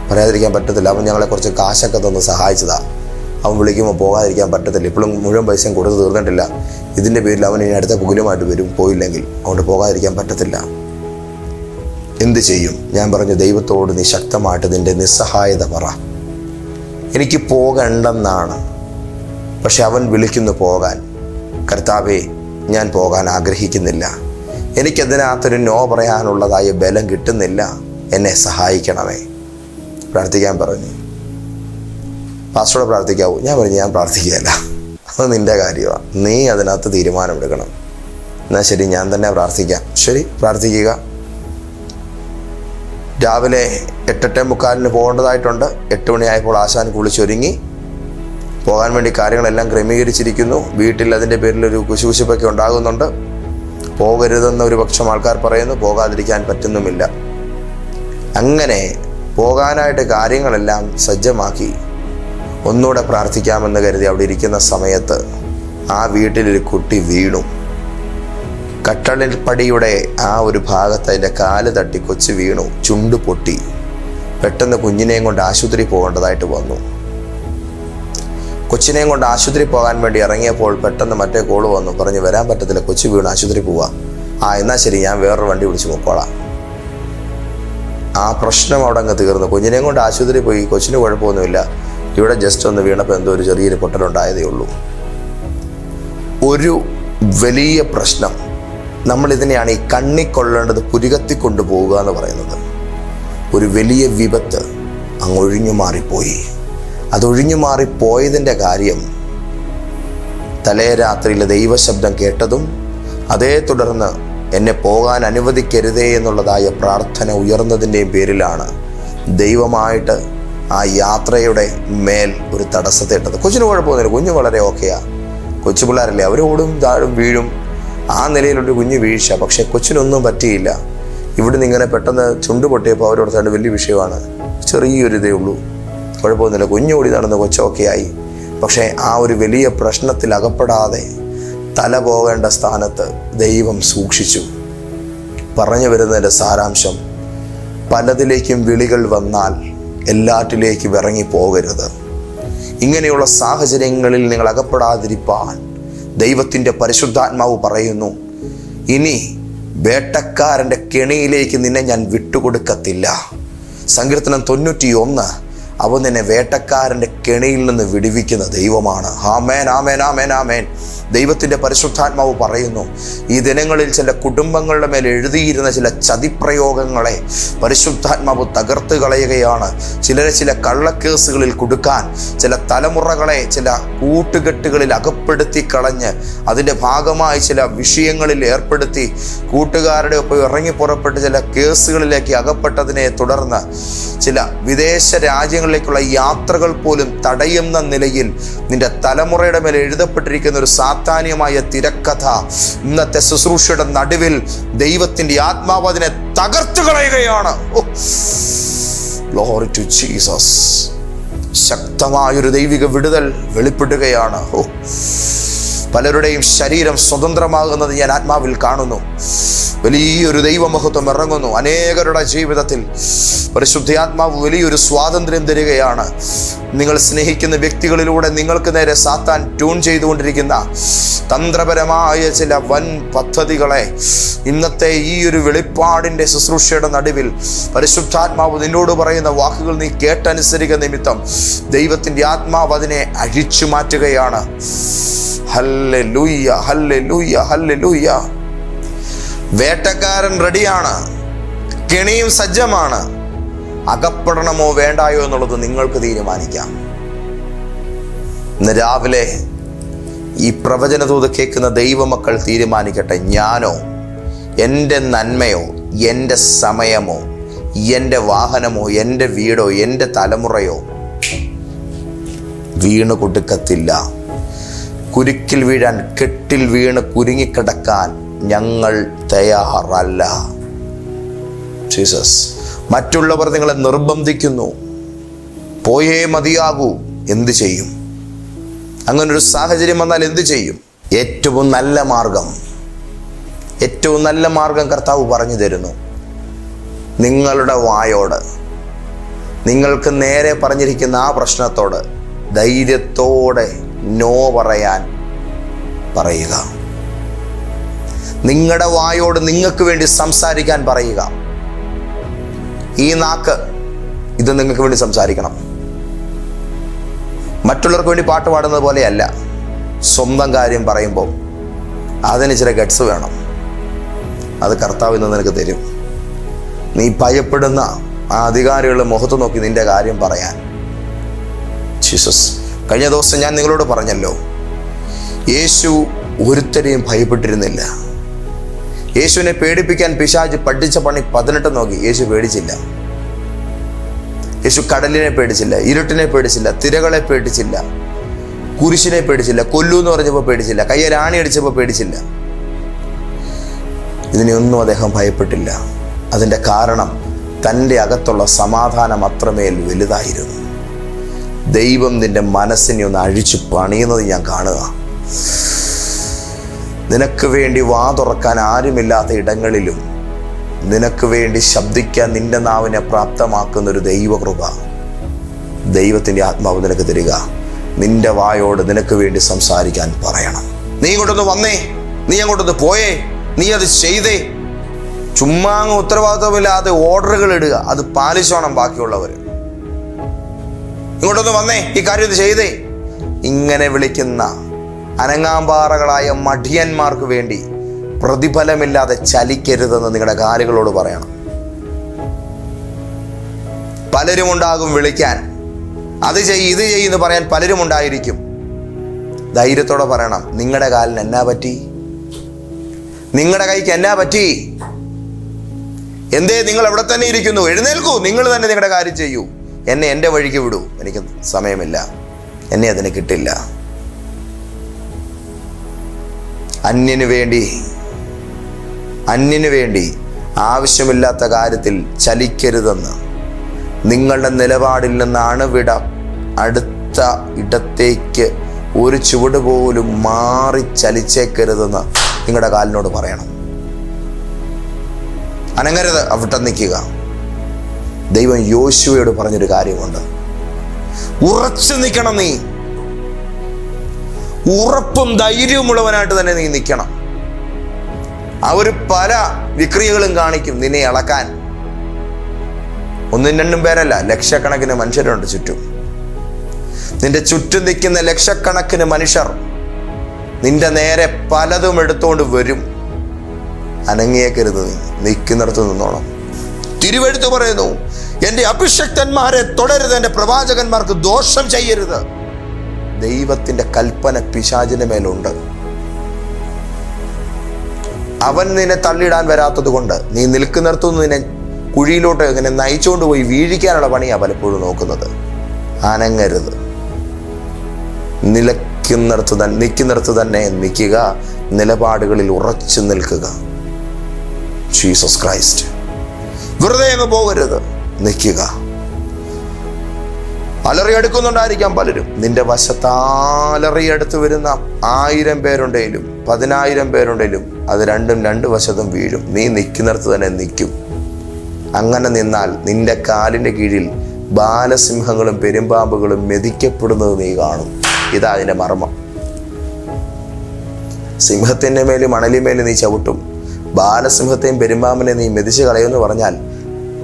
[SPEAKER 1] പറയാതിരിക്കാൻ പറ്റത്തില്ല, അവൻ ഞങ്ങളെ കുറച്ച് കാശൊക്കെ തന്ന് സഹായിച്ചതാ, അവൻ വിളിക്കുമ്പോൾ പോകാതിരിക്കാൻ പറ്റത്തില്ല, ഇപ്പോഴും മുഴുവൻ പൈസയും കൊടുത്ത് തീർന്നിട്ടില്ല, ഇതിൻ്റെ പേരിൽ അവൻ ഇനി അടുത്ത പുകലുമായിട്ട് വരും, പോയില്ലെങ്കിൽ അതുകൊണ്ട് പോകാതിരിക്കാൻ പറ്റത്തില്ല. എന്ത് ചെയ്യും? ഞാൻ പറഞ്ഞു, ദൈവത്തോട് നീ ശക്തമായിട്ട് നിൻ്റെ നിസ്സഹായത പറ. എനിക്ക് പോകണ്ടെന്നാണ്, പക്ഷെ അവൻ വിളിക്കുന്നു പോകാൻ. കർത്താവേ, ഞാൻ പോകാൻ ആഗ്രഹിക്കുന്നില്ല, എനിക്കതിനകത്തൊരു നോ പറയാനുള്ളതായ ബലം കിട്ടുന്നില്ല, എന്നെ സഹായിക്കണമേ. പ്രാർത്ഥിക്കാൻ പറഞ്ഞു. പാസ്റ്ററോട് പ്രാർത്ഥിക്കാവൂ? ഞാൻ പറഞ്ഞു, ഞാൻ പ്രാർത്ഥിക്കുകയല്ല, അത് നിൻ്റെ കാര്യമാണ്, നീ അതിനകത്ത് തീരുമാനമെടുക്കണം. എന്നാൽ ശരി, ഞാൻ തന്നെ പ്രാർത്ഥിക്കാം. ശരി, പ്രാർത്ഥിക്കുക. രാവിലെ 8:45 പോകേണ്ടതായിട്ടുണ്ട്. 8 മണിയായപ്പോൾ ആശാൻ കുളിച്ചൊരുങ്ങി പോകാൻ വേണ്ടി കാര്യങ്ങളെല്ലാം ക്രമീകരിച്ചിരിക്കുന്നു. വീട്ടിൽ അതിൻ്റെ പേരിലൊരു കുശുകുശുപ്പൊക്കെ ഉണ്ടാകുന്നുണ്ട്. പോകരുതെന്ന് ഒരു പക്ഷം ആൾക്കാർ പറയുന്നു, പോകാതിരിക്കാൻ പറ്റുന്നുമില്ല. അങ്ങനെ പോകാനായിട്ട് കാര്യങ്ങളെല്ലാം സജ്ജമാക്കി ഒന്നുകൂടെ പ്രാർത്ഥിക്കാമെന്ന് കരുതി അവിടെ ഇരിക്കുന്ന സമയത്ത് ആ വീട്ടിലൊരു കുട്ടി വീണു. കട്ടളിൽപ്പടിയുടെ ആ ഒരു ഭാഗത്ത് അതിൻ്റെ കാല് തട്ടി കൊച്ചു വീണു, ചുണ്ട് പൊട്ടി. പെട്ടെന്ന് കുഞ്ഞിനെയും കൊണ്ട് ആശുപത്രി പോകേണ്ടതായിട്ട് വന്നു. കൊച്ചിനെയും കൊണ്ട് ആശുപത്രി പോകാൻ വേണ്ടി ഇറങ്ങിയപ്പോൾ പെട്ടെന്ന് മറ്റേ കോള് വന്നു, പറഞ്ഞു വരാൻ പറ്റത്തില്ല, കൊച്ചു വീണ്, ആശുപത്രി പോവാ. എന്നാൽ ശരി, ഞാൻ വേറൊരു വണ്ടി വിളിച്ച് പോക്കോളാം. ആ പ്രശ്നം അവിടെ അങ്ങ് തീർന്നു. കുഞ്ഞിനെയും കൊണ്ട് ആശുപത്രി പോയി, കൊച്ചിന് കുഴപ്പമൊന്നുമില്ല, ഇവിടെ ജസ്റ്റ് ഒന്ന് വീണപ്പോൾ എന്തോ ഒരു ചെറിയൊരു പൊട്ടലുണ്ടായതേ ഉള്ളൂ. ഒരു വലിയ പ്രശ്നം, നമ്മളിതിനെയാണ് ഈ കണ്ണിക്കൊള്ളേണ്ടത് പുരികത്തിക്കൊണ്ടു പോവുക എന്ന് പറയുന്നത്. ഒരു വലിയ വിപത്ത് അങ്ങ് ഒഴിഞ്ഞു മാറിപ്പോയി. അതൊഴിഞ്ഞു മാറിപ്പോയതിൻ്റെ കാര്യം തലേ രാത്രിയിൽ ദൈവശബ്ദം കേട്ടതും അതേ തുടർന്ന് എന്നെ പോകാൻ അനുവദിക്കരുതേ എന്നുള്ളതായ പ്രാർത്ഥന ഉയർന്നതിൻ്റെയും പേരിലാണ് ദൈവമായിട്ട് ആ യാത്രയുടെ മേൽ ഒരു തടസ്സത്തെ ഇട്ടത്. കൊച്ചിന് കുഴപ്പമൊന്നുമില്ല, കുഞ്ഞ് വളരെ ഓക്കെയാ. കൊച്ചു പിള്ളേരല്ലേ, അവർ ഓടും താഴും വീഴും, ആ നിലയിലൊരു കുഞ്ഞ് വീഴ്ച. പക്ഷെ കൊച്ചിനൊന്നും പറ്റിയില്ല. ഇവിടുന്ന് ഇങ്ങനെ പെട്ടെന്ന് ചുണ്ട് പൊട്ടിയപ്പോൾ അവരോടത്താണ്ട് വലിയ വിഷയമാണ്, ചെറിയൊരു ഇതേ ഉള്ളൂ, കുഴപ്പമൊന്നുമില്ല, കുഞ്ഞോടി നടന്ന് കൊച്ചൊക്കെ ആയി. പക്ഷേ ആ ഒരു വലിയ പ്രശ്നത്തിൽ അകപ്പെടാതെ തല പോകേണ്ട സ്ഥാനത്ത് ദൈവം സൂക്ഷിച്ചു. പറഞ്ഞു വരുന്നതിൻ്റെ സാരാംശം, പലതിലേക്കും വിളികൾ വന്നാൽ എല്ലാറ്റിലേക്കും ഇറങ്ങി പോകരുത്. ഇങ്ങനെയുള്ള സാഹചര്യങ്ങളിൽ നിങ്ങൾ അകപ്പെടാതിരിപ്പാൻ ദൈവത്തിൻ്റെ പരിശുദ്ധാത്മാവ് പറയുന്നു, ഇനി വേട്ടക്കാരൻ്റെ കെണിയിലേക്ക് നിന്നെ ഞാൻ വിട്ടുകൊടുക്കത്തില്ല. സങ്കീർത്തനം 91, അവൻ നിന്നെ വേട്ടക്കാരൻ്റെ കെണിയിൽ നിന്ന് വിടുവിക്കുന്ന ദൈവമാണ്. ആമേൻ, ആമേൻ, ആമേൻ, ആമേൻ. ദൈവത്തിൻ്റെ പരിശുദ്ധാത്മാവ് പറയുന്നു, ഈ ദിനങ്ങളിൽ ചില കുടുംബങ്ങളുടെ മേൽ എഴുതിയിരുന്ന ചില ചതിപ്രയോഗങ്ങളെ പരിശുദ്ധാത്മാവ് തകർത്ത് കളയുകയാണ്. ചിലരെ ചില കള്ളക്കേസുകളിൽ കൊടുക്കാൻ, ചില തലമുറകളെ ചില കൂട്ടുകെട്ടുകളിൽ അകപ്പെടുത്തി കളഞ്ഞ് അതിൻ്റെ ഭാഗമായി ചില വിഷയങ്ങളിൽ ഏർപ്പെടുത്തി കൂട്ടുകാരുടെ ഒപ്പം ഇറങ്ങി പുറപ്പെട്ട് ചില കേസുകളിലേക്ക് അകപ്പെട്ടതിനെ തുടർന്ന് ചില വിദേശ രാജ്യങ്ങളിലേക്കുള്ള യാത്രകൾ പോലും തടയുന്ന നിലയിൽ നിന്റെ തലമുറയുടെ മേൽ എഴുതപ്പെട്ടിരിക്കുന്ന ഒരു സാത്താന്യമായ തിരക്കഥ ഇന്നത്തെ ശുശ്രൂഷയുടെ നടുവിൽ ദൈവത്തിൻ്റെ ആത്മാവ് അതിനെ തകർത്തു കളയുകയാണ്. Glory to Jesus. ശക്തമായൊരു ദൈവിക വിടുതൽ വെളിപ്പെടുകയാണ്. പലരുടെയും ശരീരം സ്വതന്ത്രമാകുന്നത് ഞാൻ ആത്മാവിൽ കാണുന്നു. വലിയൊരു ദൈവമഹത്വം ഇറങ്ങുന്നു അനേകരുടെ ജീവിതത്തിൽ. പരിശുദ്ധാത്മാവ് വലിയൊരു സ്വാതന്ത്ര്യം തരികയാണ്. നിങ്ങൾ സ്നേഹിക്കുന്ന വ്യക്തികളിലൂടെ നിങ്ങൾക്ക് നേരെ സാത്താൻ ട്യൂൺ ചെയ്തുകൊണ്ടിരിക്കുന്ന തന്ത്രപരമായ ചില വൻ പദ്ധതികളെ ഇന്നത്തെ ഈ ഒരു വെളിപ്പാടിൻ്റെ ശുശ്രൂഷയുടെ നടുവിൽ പരിശുദ്ധാത്മാവ് നിന്നോട് പറയുന്ന വാക്കുകൾ നീ കേട്ടനുസരിക്കുന്ന നിമിത്തം ദൈവത്തിൻ്റെ ആത്മാവ് അതിനെ അഴിച്ചു മാറ്റുകയാണ്. Hallelujah, hallelujah, hallelujah. വേട്ടക്കാരൻ റെഡിയാണ്, കെണിയും സജ്ജമാണ്. അകപ്പെടണമോ വേണ്ടായോ എന്നുള്ളത് നിങ്ങൾക്ക് തീരുമാനിക്കാം. ഇന്ന് രാവിലെ ഈ പ്രവചനദൂത് കേൾക്കുന്ന ദൈവമക്കൾ തീരുമാനിക്കട്ടെ, ഞാനോ എൻ്റെ നന്മയോ എൻ്റെ സമയമോ എൻ്റെ വാഹനമോ എൻ്റെ വീടോ എൻ്റെ തലമുറയോ വീണ് കൊടുക്കത്തില്ല. കുരുക്കിൽ വീഴാൻ, കെട്ടിൽ വീണ് കുരുങ്ങിക്കിടക്കാൻ ഞങ്ങൾ തയ്യാറല്ല. ജീസസ്. മറ്റുള്ളവർ നിങ്ങളെ നിർബന്ധിക്കുന്നു, പോയേ മതിയാകൂ. എന്ത് ചെയ്യും? അങ്ങനൊരു സാഹചര്യം വന്നാൽ എന്ത് ചെയ്യും? ഏറ്റവും നല്ല മാർഗം കർത്താവ് പറഞ്ഞു തരുന്നു. നിങ്ങളുടെ വായോട്, നിങ്ങൾക്ക് നേരെ പറഞ്ഞിരിക്കുന്ന ആ പ്രശ്നത്തോട് ധൈര്യത്തോടെ നോ പറയാൻ പറയുക. നിങ്ങളുടെ വായോട് നിങ്ങൾക്ക് വേണ്ടി സംസാരിക്കാൻ പറയുക. ഈ നാക്ക് ഇത് നിങ്ങൾക്ക് വേണ്ടി സംസാരിക്കണം. മറ്റുള്ളവർക്ക് വേണ്ടി പാട്ട് പാടുന്നത് പോലെയല്ല. സ്വന്തം കാര്യം പറയുമ്പോൾ അതിന് ചില ഗട്സ് വേണം. അത് കർത്താവ് ഇന്ന് നിനക്ക് തരും. നീ ഭയപ്പെടുന്ന ആ അധികാരികളുടെ മുഖത്ത് നോക്കി നിന്റെ കാര്യം പറയാൻ. ജീസസ്. കഴിഞ്ഞ ദിവസം ഞാൻ നിങ്ങളോട് പറഞ്ഞല്ലോ, യേശു ഒരുത്തരെയും ഭയപ്പെട്ടിരുന്നില്ല. യേശുവിനെ പേടിപ്പിക്കാൻ പിശാച് പഠിച്ച പണി 18 നോക്കി. യേശു പേടിച്ചില്ല. യേശു കടലിനെ പേടിച്ചില്ല, ഇരുട്ടിനെ പേടിച്ചില്ല, തിരകളെ പേടിച്ചില്ല, കുരിശിനെ പേടിച്ചില്ല, കൊല്ലൂന്ന് പറഞ്ഞപ്പോൾ പേടിച്ചില്ല, കയ്യിൽ ആണി അടിച്ചപ്പോൾ പേടിച്ചില്ല. ഇതിനെയൊന്നും അദ്ദേഹം ഭയപ്പെട്ടില്ല. അതിൻ്റെ കാരണം തൻ്റെ അകത്തുള്ള സമാധാനം അത്രമേൽ വലുതായിരുന്നു. ദൈവം നിന്റെ മനസ്സിനെ ഒന്ന് അഴിച്ചു പണിയുന്നത് ഞാൻ കാണുക. നിനക്ക് വേണ്ടി വാ തുറക്കാൻ ആരുമില്ലാത്ത ഇടങ്ങളിലും നിനക്ക് വേണ്ടി ശബ്ദിക്കാൻ നിന്റെ നാവിനെ പ്രാപ്തമാക്കുന്നൊരു ദൈവകൃപ ദൈവത്തിൻ്റെ ആത്മാവ് നിനക്ക് തരിക. നിന്റെ വായോട് നിനക്ക് വേണ്ടി സംസാരിക്കാൻ പറയണം. നീ ഇങ്ങോട്ടൊന്ന് വന്നേ, നീ അങ്ങോട്ടൊന്ന് പോയേ, നീ അത് ചെയ്തേ. ചുമ്മാ അങ്ങ് ഉത്തരവാദിത്വമില്ലാതെ ഓർഡറുകൾ ഇടുക. അത് പാലിച്ചോണം ബാക്കിയുള്ളവർ. ഇങ്ങോട്ടൊന്ന് വന്നേ, ഈ കാര്യം ഇത് ചെയ്തേ. ഇങ്ങനെ വിളിക്കുന്ന അനങ്ങാമ്പാറകളായ മഠിയന്മാർക്ക് വേണ്ടി പ്രതിഫലമില്ലാതെ ചലിക്കരുതെന്ന് നിങ്ങളുടെ കാലുകളോട് പറയണം. പലരും ഉണ്ടാകും വിളിക്കാൻ, അത് ചെയ്യ് ഇത് ചെയ്യുമെന്ന് പറയാൻ പലരും ഉണ്ടായിരിക്കും. ധൈര്യത്തോടെ പറയണം, നിങ്ങളുടെ കാലിന് എന്നാ പറ്റി, നിങ്ങളുടെ കൈക്ക് എന്നാ പറ്റി, എന്തേ നിങ്ങൾ എവിടെ തന്നെ ഇരിക്കുന്നു, എഴുന്നേൽക്കൂ, നിങ്ങൾ തന്നെ നിങ്ങളുടെ കാര്യം ചെയ്യൂ, എന്നെ എൻ്റെ വഴിക്ക് വിടൂ, എനിക്ക് സമയമില്ല, എന്നെ അതിന് കിട്ടില്ല. അന്യന് വേണ്ടി ആവശ്യമില്ലാത്ത കാര്യത്തിൽ ചലിക്കരുതെന്ന്, നിങ്ങളുടെ നിലപാടിൽ നിന്ന് അണുവിട അടുത്ത ഇടത്തേക്ക് ഒരു ചുവട് പോലും മാറി ചലിച്ചേക്കരുതെന്ന് നിങ്ങളുടെ കാലിനോട് പറയണം. അനങ്ങരുത്, അവിടെ നിൽക്കുക. ദൈവം യോശുവയോട് പറഞ്ഞൊരു കാര്യമുണ്ട്, ഉറച്ചു നിൽക്കണം. നീ ഉറപ്പും ധൈര്യവുമുള്ളവനായിട്ട് തന്നെ നീ നിൽക്കണം. അവർ പല വിക്രിയകളും കാണിക്കും നിന്നെ ഇളക്കാൻ. 1-2 പേരല്ല, ലക്ഷക്കണക്കിന് മനുഷ്യരുണ്ട് ചുറ്റും. നിന്റെ ചുറ്റും നിൽക്കുന്ന ലക്ഷക്കണക്കിന് മനുഷ്യർ നിന്റെ നേരെ പലതും എടുത്തുകൊണ്ട് വരും. അനങ്ങിയേക്കരുത്, നീ നിൽക്കുന്നിടത്ത് നിന്നോണം. തിരുവെഴുത്ത് പറയുന്നു, എൻ്റെ അഭിഷക്തന്മാരെ തൊടരുത്, എൻ്റെ പ്രവാചകന്മാർക്ക് ദോഷം ചെയ്യരുത്. ദൈവത്തിൻ്റെ കൽപ്പന പിശാചിന്റെ മേലുണ്ട്. അവൻ നിന്നെ തള്ളിയിടാൻ വരാത്തത് കൊണ്ട് നീ നിൽക്കുന്നിടത്തുനിന്ന് നിന്നെ കുഴിയിലോട്ട് ഇങ്ങനെ നയിച്ചുകൊണ്ട് പോയി വീഴിക്കാനുള്ള പണിയാണ് പലപ്പോഴും നോക്കുന്നത്. അനങ്ങരുത്, നിൽക്കുന്നിടത്ത് തന്നെ നിൽക്കുക, നിലപാടുകളിൽ ഉറച്ചു നിൽക്കുക. Jesus Christ. വെറുതെ അങ്ങ് പോകരുത്, നിൽക്കുക. അലറിയെടുക്കുന്നുണ്ടായിരിക്കാം പലരും. നിന്റെ വശത്താലറിയെടുത്ത് വരുന്ന 1000 പേരുണ്ടെങ്കിലും 10,000 പേരുണ്ടെങ്കിലും അത് രണ്ടും രണ്ട് വശത്തും വീഴും. നീ നിൽക്കുന്നിടത്ത് തന്നെ നിൽക്കും. അങ്ങനെ നിന്നാൽ നിന്റെ കാലിൻ്റെ കീഴിൽ ബാലസിംഹങ്ങളും പെരുമ്പാമ്പുകളും മെതിക്കപ്പെടുന്നത് നീ കാണും. ഇതാ അതിൻ്റെ മർമ്മം. സിംഹത്തിൻ്റെ മേലും മണലിമേലും നീ ചവിട്ടും, ബാലസിംഹത്തെയും പെരുമ്പാമ്പിനെ നീ മെതിച്ച് കളയുമെന്ന് പറഞ്ഞാൽ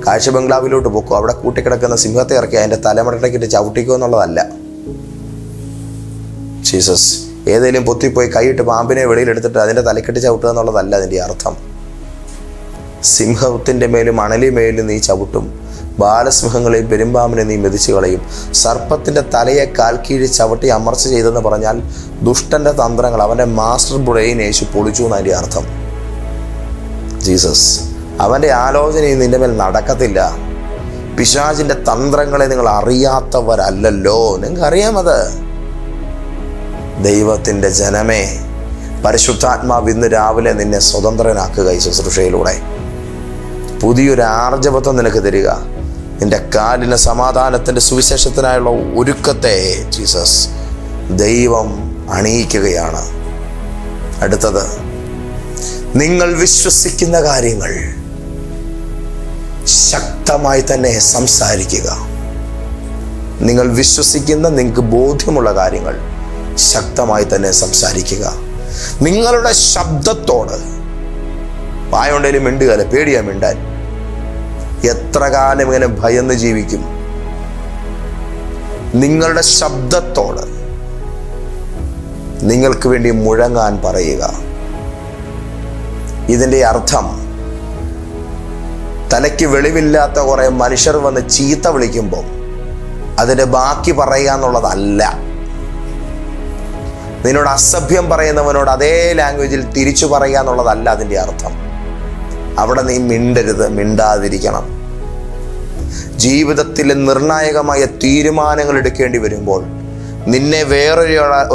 [SPEAKER 1] കാഴ്ച ബംഗ്ലാവിലോട്ട് പോക്കോ, അവിടെ കൂട്ടിക്കിടക്കുന്ന സിംഹത്തെ ഇറക്കി അതിൻ്റെ തലമുടക്കിട്ട് ചവിട്ടിക്കോ എന്നുള്ളതല്ല. ജീസസ് ഏതെങ്കിലും പൊത്തിപ്പോയി കൈയിട്ട് പാമ്പിനെ വെളിയിലെടുത്തിട്ട് അതിൻ്റെ തലക്കെട്ട് ചവിട്ടുക എന്നുള്ളതല്ല അതിൻ്റെ അർത്ഥം. സിംഹത്തിൻ്റെ മേലും മണലിമേലും നീ ചവിട്ടും, ബാലസിംഹങ്ങളെയും പെരുമ്പാമ്പിനെ നീ മെതിച്ച് കളയും. സർപ്പത്തിൻ്റെ തലയെ കാൽ കീഴ് ചവിട്ടി അമർച്ച ചെയ്തെന്ന് പറഞ്ഞാൽ ദുഷ്ടൻ്റെ തന്ത്രങ്ങൾ, അവൻ്റെ മാസ്റ്റർ ബ്രെയിൻ യേശു പൊളിച്ചു എന്നതിൻ്റെ അർത്ഥം. ജീസസ് അവൻ്റെ ആലോചനയും നിൻ്റെ മേൽ നടക്കത്തില്ല. പിശാചിൻ്റെ തന്ത്രങ്ങളെ നിങ്ങൾ അറിയാത്തവരല്ലല്ലോ, നിങ്ങൾക്ക് അറിയാമത്. ദൈവത്തിൻ്റെ ജനമേ, പരിശുദ്ധാത്മാവ് ഇന്ന് രാവിലെ നിന്നെ സ്വതന്ത്രനാക്കുക. ഈ ശുശ്രൂഷയിലൂടെ പുതിയൊരു ആർജവത്വം നിനക്ക് തരിക. നിന്റെ കാലിന് സമാധാനത്തിൻ്റെ സുവിശേഷത്തിനായുള്ള ഒരുക്കത്തെ ജീസസ് ദൈവം അണിയിക്കുകയാണ്. അടുത്തത്, നിങ്ങൾ വിശ്വസിക്കുന്ന കാര്യങ്ങൾ ശക്തമായി തന്നെ സംസാരിക്കുക. നിങ്ങൾ വിശ്വസിക്കുന്ന, നിങ്ങൾക്ക് ബോധ്യമുള്ള കാര്യങ്ങൾ ശക്തമായി തന്നെ സംസാരിക്കുക. നിങ്ങളുടെ ശബ്ദത്തോട് വായുണ്ടേലും മിണ്ടുകയല്ല, പേടിയാ മിണ്ടാൻ. എത്ര കാലം ഇങ്ങനെ ഭയന്ന് ജീവിക്കും? നിങ്ങളുടെ ശബ്ദത്തോട് നിങ്ങൾക്ക് വേണ്ടി മുഴങ്ങാൻ പറയുക. ഇതിൻ്റെ അർത്ഥം തലയ്ക്ക് വെളിവില്ലാത്ത കുറെ മനുഷ്യർ വന്ന് ചീത്ത വിളിക്കുമ്പോൾ അതിൻ്റെ ബാക്കി പറയുക എന്നുള്ളതല്ല. നിന്നോട് അസഭ്യം പറയുന്നവനോട് അതേ ലാംഗ്വേജിൽ തിരിച്ചു പറയുക എന്നുള്ളതല്ല അതിൻ്റെ അർത്ഥം. അവിടെ നീ മിണ്ടരുത്, മിണ്ടാതിരിക്കണം. ജീവിതത്തിൽ നിർണായകമായ തീരുമാനങ്ങൾ എടുക്കേണ്ടി വരുമ്പോൾ നിന്നെ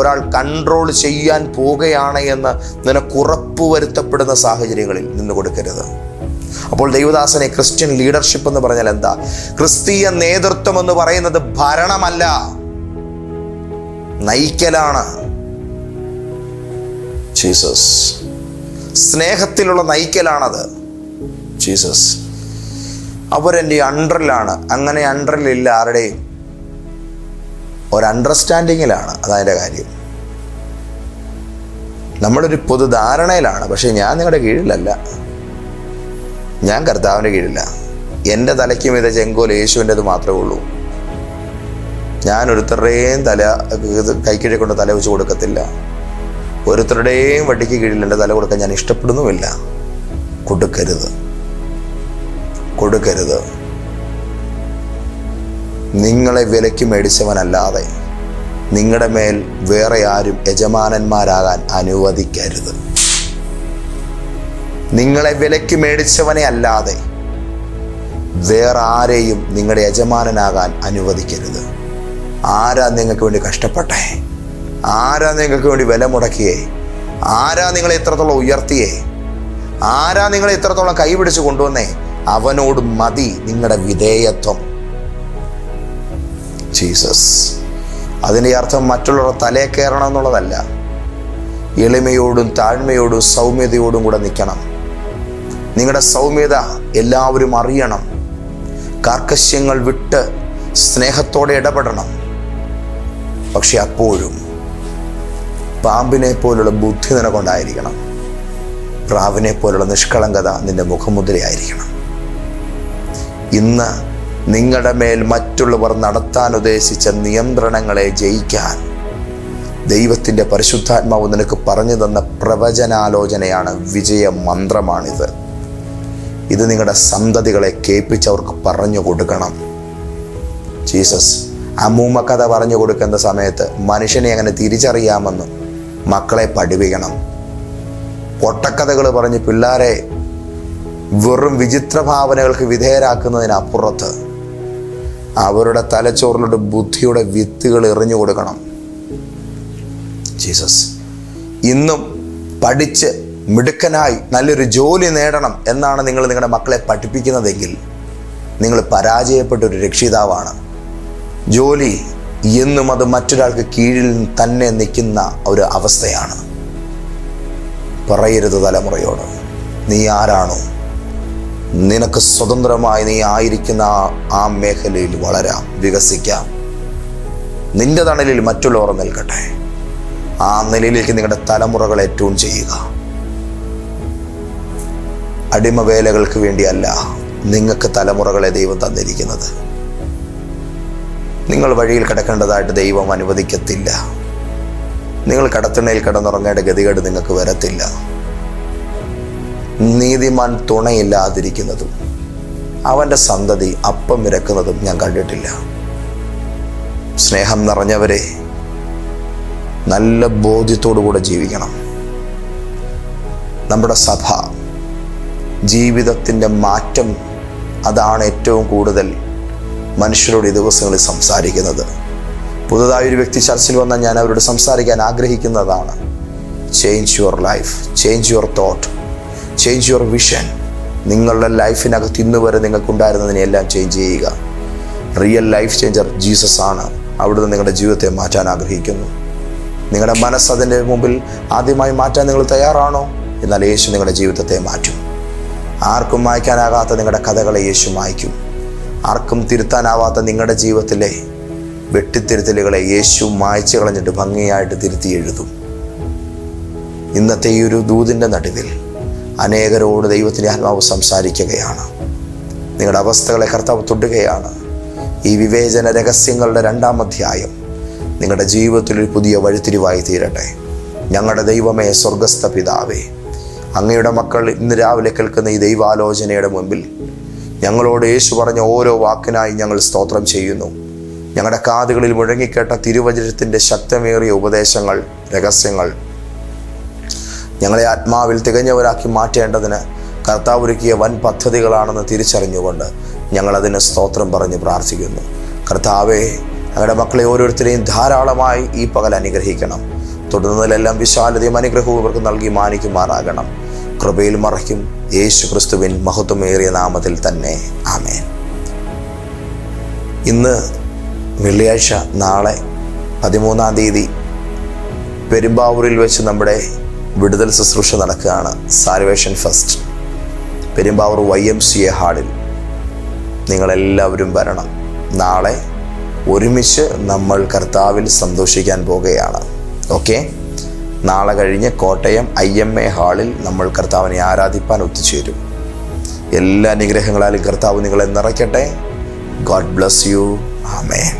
[SPEAKER 1] ഒരാൾ കൺട്രോൾ ചെയ്യാൻ പോവുകയാണ് എന്ന് നിനക്ക് ഉറപ്പുവരുത്തപ്പെടുന്ന സാഹചര്യങ്ങളിൽ നിന്ന് കൊടുക്കരുത്. അപ്പോൾ ദൈവദാസനെ, ക്രിസ്ത്യൻ ലീഡർഷിപ്പ് എന്ന് പറഞ്ഞാൽ എന്താ? ക്രിസ്തീയ നേതൃത്വം എന്ന് പറയുന്നത് ഭരണമല്ല, നയിക്കലാണ്. ജീസസ് സ്നേഹത്തിലുള്ള നയിക്കലാണത്. ജീസസ് അവരെൻ്റെ അണ്ടറിലാണ്. അങ്ങനെ അണ്ടറിലില്ല ആരുടെയും, ഒരു അണ്ടർസ്റ്റാൻഡിങ്ങിലാണ്. അതതിൻ്റെ കാര്യം. നമ്മളൊരു പൊതുധാരണയിലാണ്. പക്ഷെ ഞാൻ നിങ്ങളുടെ കീഴിലല്ല, ഞാൻ കർത്താവിൻ്റെ കീഴില്ല. എൻ്റെ തലയ്ക്ക് മീതെ ചെങ്കോൽ യേശുവിൻ്റെത് മാത്രമേ ഉള്ളൂ. ഞാൻ ഒരുത്തരുടെയും കൈക്കീഴെ കൊണ്ട് തല വെച്ച് കൊടുക്കത്തില്ല. ഒരുത്തരുടെയും വടിക്ക് കീഴിൽ എൻ്റെ തല കൊടുക്കാൻ ഞാൻ ഇഷ്ടപ്പെടുന്നുമില്ല. കൊടുക്കരുത്. നിങ്ങളെ വിലയ്ക്ക് മേടിച്ചവനല്ലാതെ നിങ്ങളുടെ മേൽ വേറെ ആരും യജമാനന്മാരാകാൻ അനുവദിക്കരുത്. നിങ്ങളെ വിലയ്ക്ക് മേടിച്ചവനെ അല്ലാതെ വേറെ ആരെയും നിങ്ങളുടെ യജമാനനാകാൻ അനുവദിക്കരുത്. ആരാ നിങ്ങൾക്ക് വേണ്ടി കഷ്ടപ്പെട്ടെ? ആരാ നിങ്ങൾക്ക് വേണ്ടി വില മുടക്കിയേ? ആരാ നിങ്ങളെ ഇത്രത്തോളം ഉയർത്തിയേ? ആരാ നിങ്ങളെ ഇത്രത്തോളം കൈപിടിച്ച് കൊണ്ടുവന്നേ? അവനോട് മതി നിങ്ങളുടെ വിധേയത്വം. ജീസസ് അതിൻ്റെ അർത്ഥം മറ്റുള്ളവർ തലേ കയറണം എന്നുള്ളതല്ല. എളിമയോടും താഴ്മയോടും സൗമ്യതയോടും കൂടെ നിൽക്കണം. നിങ്ങളുടെ സൗമ്യത എല്ലാവരും അറിയണം. കാർക്കശ്യങ്ങൾ വിട്ട് സ്നേഹത്തോടെ ഇടപെടണം. പക്ഷെ അപ്പോഴും പാമ്പിനെ പോലുള്ള ബുദ്ധി നിനക്കൊണ്ടായിരിക്കണം. പ്രാവിനെ പോലുള്ള നിഷ്കളങ്കത നിന്റെ മുഖമുദ്രയായിരിക്കണം. ഇന്ന് നിങ്ങളുടെ മേൽ മറ്റുള്ളവർ നടത്താൻ ഉദ്ദേശിച്ച നിയന്ത്രണങ്ങളെ ജയിക്കാൻ ദൈവത്തിൻ്റെ പരിശുദ്ധാത്മാവ് നിനക്ക് പറഞ്ഞു തന്ന പ്രവചനാലോചനയാണ്, വിജയമന്ത്രമാണിത്. ഇത് നിങ്ങളുടെ സന്തതികളെ കേൾപ്പിച്ചവർക്ക് പറഞ്ഞു കൊടുക്കണം. ജീസസ് അമ്മൂമ്മ കഥ പറഞ്ഞു കൊടുക്കുന്ന സമയത്ത് മനുഷ്യനെ അങ്ങനെ തിരിച്ചറിയാമെന്ന് മക്കളെ പഠിപ്പിക്കണം. പൊട്ടക്കഥകൾ പറഞ്ഞ് പിള്ളേരെ വെറും വിചിത്ര ഭാവനകൾക്ക് വിധേയരാക്കുന്നതിനപ്പുറത്ത് അവരുടെ തലച്ചോറിലോട്ട് ബുദ്ധിയുടെ വിത്തുകൾ എറിഞ്ഞു കൊടുക്കണം. ജീസസ് ഇന്നും പഠിച്ച് മിടുക്കനായി നല്ലൊരു ജോലി നേടണം എന്നാണ് നിങ്ങൾ നിങ്ങളുടെ മക്കളെ പഠിപ്പിക്കുന്നതെങ്കിൽ നിങ്ങൾ പരാജയപ്പെട്ടൊരു രക്ഷിതാവാണ്. ജോലി എന്നും അത് മറ്റൊരാൾക്ക് കീഴിൽ തന്നെ നിൽക്കുന്ന ഒരു അവസ്ഥയാണ്. പറയരുത് തലമുറയോട്, നീ ആരാണോ നിനക്ക് സ്വതന്ത്രമായി നീ ആയിരിക്കുന്ന ആ മേഖലയിൽ വളരാം, വികസിക്കാം. നിന്റെ തണലിൽ മറ്റുള്ളവർ നിൽക്കട്ടെ. ആ നിലയിലേക്ക് നിങ്ങളുടെ തലമുറകളെ ട്യൂൺ ചെയ്യുക. അടിമവേലകൾക്ക് വേണ്ടിയല്ല നിങ്ങൾക്ക് തലമുറകളെ ദൈവം തന്നിരിക്കുന്നത്. നിങ്ങൾ വഴിയിൽ കിടക്കേണ്ടതായിട്ട് ദൈവം അനുവദിക്കത്തില്ല. നിങ്ങൾ കടത്തിണയിൽ കിടന്നുറങ്ങേണ്ട ഗതികേട് നിങ്ങൾക്ക് വരത്തില്ല. നീതിമാൻ തുണയില്ലാതിരിക്കുന്നതും അവൻ്റെ സന്തതി അപ്പം ഇരക്കുന്നതും ഞാൻ കണ്ടിട്ടില്ല. സ്നേഹം നിറഞ്ഞവരെ, നല്ല ബോധ്യത്തോടുകൂടെ ജീവിക്കണം. നമ്മുടെ സഭ ജീവിതത്തിൻ്റെ മാറ്റം, അതാണ് ഏറ്റവും കൂടുതൽ മനുഷ്യരോട് ഈ ദിവസങ്ങളിൽ സംസാരിക്കുന്നത്. പുതുതായൊരു വ്യക്തി ചർച്ചിൽ വന്നാൽ ഞാൻ അവരോട് സംസാരിക്കാൻ ആഗ്രഹിക്കുന്നതാണ്. Change your life, change your thought, change your vision. നിങ്ങളുടെ ലൈഫിനകത്ത് ഇന്ന് വരെ നിങ്ങൾക്കുണ്ടായിരുന്നതിനെല്ലാം ചേഞ്ച് ചെയ്യുക. റിയൽ ലൈഫ് ചേഞ്ചർ ജീസസ് ആണ്. അവിടുന്ന് നിങ്ങളുടെ ജീവിതത്തെ മാറ്റാൻ ആഗ്രഹിക്കുന്നു. നിങ്ങളുടെ മനസ്സ് അതിൻ്റെ മുമ്പിൽ ആദ്യമായി മാറ്റാൻ നിങ്ങൾ തയ്യാറാണോ? എന്നാൽ യേശു നിങ്ങളുടെ ജീവിതത്തെ മാറ്റും. ആർക്കും മായ്ക്കാനാകാത്ത നിങ്ങളുടെ കഥകളെ യേശു മായ്ക്കും. ആർക്കും തിരുത്താനാവാത്ത നിങ്ങളുടെ ജീവിതത്തിലെ വെട്ടിത്തിരുത്തലുകളെ യേശു മായ്ച്ചു കളഞ്ഞിട്ട് ഭംഗിയായിട്ട് തിരുത്തി എഴുതും. ഇന്നത്തെ ഈ ഒരു ദൂതിൻ്റെ നടുവിൽ അനേകരോട് ദൈവത്തിൻ്റെ ആത്മാവ് സംസാരിക്കുകയാണ്. നിങ്ങളുടെ അവസ്ഥകളെ കർത്താവ് തൊടുകയാണ്. ഈ വിവേചന രഹസ്യങ്ങളുടെ 2-ാം അധ്യായം നിങ്ങളുടെ ജീവിതത്തിൽ ഒരു പുതിയ വഴിത്തിരിവായി തീരട്ടെ. ഞങ്ങളുടെ ദൈവമേ, സ്വർഗസ്ഥ പിതാവേ, അങ്ങയുടെ മക്കൾ ഇന്ന് രാവിലെ കേൾക്കുന്ന ഈ ദൈവാലോചനയുടെ മുൻപിൽ ഞങ്ങളോട് യേശു പറഞ്ഞ ഓരോ വാക്കിനായി ഞങ്ങൾ സ്തോത്രം ചെയ്യുന്നു. ഞങ്ങളുടെ കാതുകളിൽ മുഴങ്ങിക്കേട്ട തിരുവചനത്തിൻ്റെ ശക്തമേറിയ ഉപദേശങ്ങൾ, രഹസ്യങ്ങൾ ഞങ്ങളെ ആത്മാവിൽ തികഞ്ഞവരാക്കി മാറ്റേണ്ടതിന് കർത്താവ് ഒരുക്കിയ വൻ പദ്ധതികളാണെന്ന് തിരിച്ചറിഞ്ഞുകൊണ്ട് ഞങ്ങളതിന് സ്തോത്രം പറഞ്ഞ് പ്രാർത്ഥിക്കുന്നു. കർത്താവേ, ഞങ്ങളുടെ മക്കളെ ഓരോരുത്തരെയും ധാരാളമായി ഈ പകൽ അനുഗ്രഹിക്കണം. തുടർന്നതിലെല്ലാം വിശാലതയും അനുഗ്രഹവും ഇവർക്ക് നൽകി മാനിക്കുമാറാകണം. കൃപയിൽ മറയ്ക്കും യേശു ക്രിസ്തുവിൻ മഹത്വമേറിയ നാമത്തിൽ തന്നെ, ആമേൻ. ഇന്ന് വെള്ളിയാഴ്ച, നാളെ 13-ാം തീയതി പെരുമ്പാവൂരിൽ വെച്ച് നമ്മുടെ വിടുതൽ ശുശ്രൂഷ നടക്കുകയാണ്. സാൽവേഷൻ ഫസ്റ്റ്, പെരുമ്പാവൂർ YMCA ഹാളിൽ നിങ്ങളെല്ലാവരും വരണം. നാളെ ഒരുമിച്ച് നമ്മൾ കർത്താവിൽ സന്തോഷിക്കാൻ പോകുകയാണ്. ഓക്കെ, നാളെ കഴിഞ്ഞ് കോട്ടയം IMA ഹാളിൽ നമ്മൾ കർത്താവിനെ ആരാധിപ്പാൻ ഒത്തുചേരും. എല്ലാ അനുഗ്രഹങ്ങളാലും കർത്താവ് നിങ്ങളെ നിറയ്ക്കട്ടെ. God bless you. ആമേൻ.